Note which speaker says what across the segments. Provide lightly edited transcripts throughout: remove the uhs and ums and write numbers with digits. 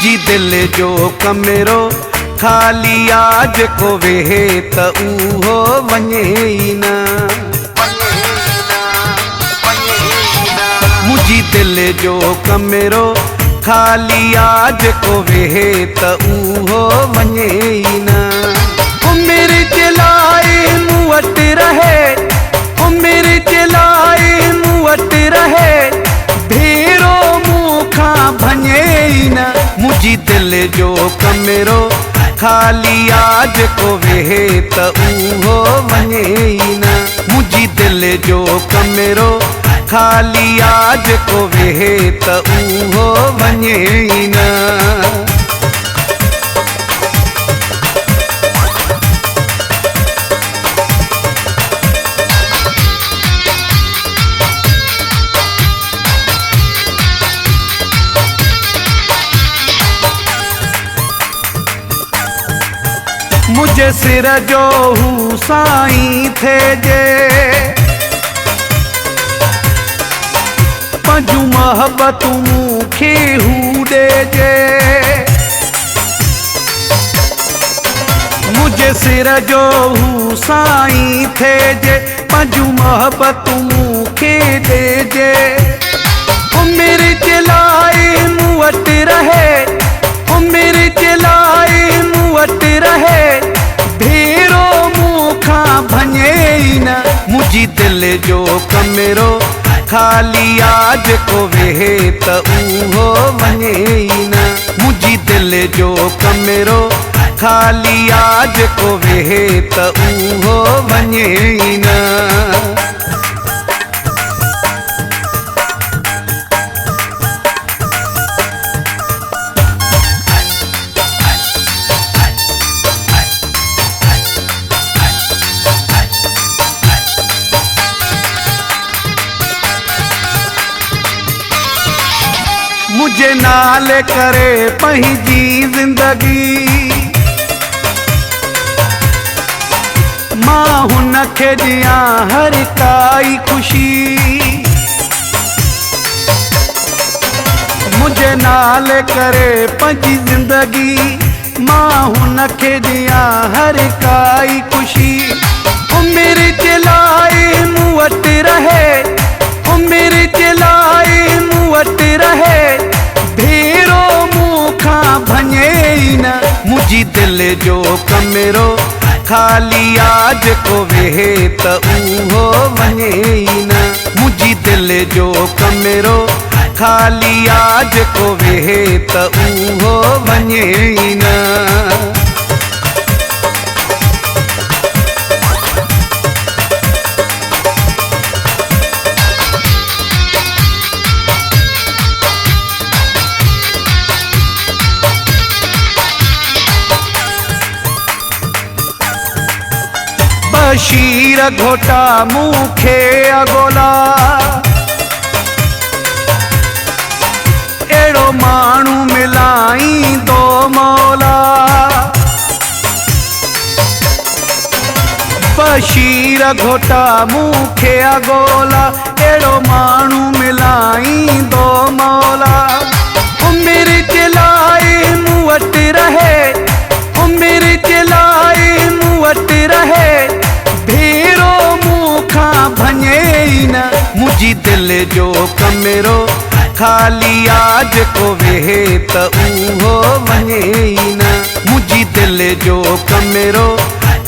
Speaker 1: मुझी दिल जो कमरो खाली आज को वेहे त उहो वञे ई न। मुझी दिल जो कमरो खाली आज को वेहे त उहो वञे ई न। मेरे चलाए मूं वटि रहे, मेरे चलाए मूं वटि रहे, भेरो मूंखां भञे ई न। मुझी दिल जो कमरो खाली आज को वेहे त उहो वञे ई न। मुझी दिल जो कमरो खाली आज को वेहे त उहो वञे ई न। मुझे सिर जो हूँ साईं थे जे, पंजू मोहब्बत मूंखे हूँ दे जे। मुझे सिर जो हूँ साईं थे जे, पंजू मोहब्बत मूंखे दे जे। मेरे चलाए मूं वटि रहे, मेरे चलाए मूं वटि रहे, भेरो मूंखां भञे ई न। मुझी दिल जो कमरो खाली आज को वेहे त उहो वञे ई न। मुझी दिल जो कमरो खाली आज को वेहे त उहो वञे ई न। मुझे नाल करे पंहिंजी ज़िंदगी, मां हुन खे ॾियां हर काई ख़ुशी। मुझे नाल करे पंहिंजी ज़िंदगी, मां हुन खे ॾियां हर काई ख़ुशी। मेरे चलाए मूं वटि रहे, मेरे चलाए मूं वटि रहे, भेरो मूंखां भञे ई न। मुझी दिल जो कमरो खाली आज को वेहे त उहो वञे ई न। मुझी दिल जो कमरो खाली आज को वेहे त उहो वञे ई न। बशीर घोटा मूंखे अगोला, एड़ो माण्हू मिलाई तो मौला। बशीर घोटा मूंखे अगोला, एड़ो माण्हू मिलाई तो मौला। मेरे चलाए मूं वटि रहे, मेरे चलाए मूं वटि रहे, भेरो मूंखां भञे ई न। मुझी दिल जो कमरो खाली आज को वेहे त उहो वञे ई न। मुझी दिल जो कमरो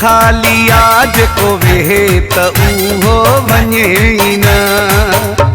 Speaker 1: खाली आज को वेहे त उहो वञे ई न।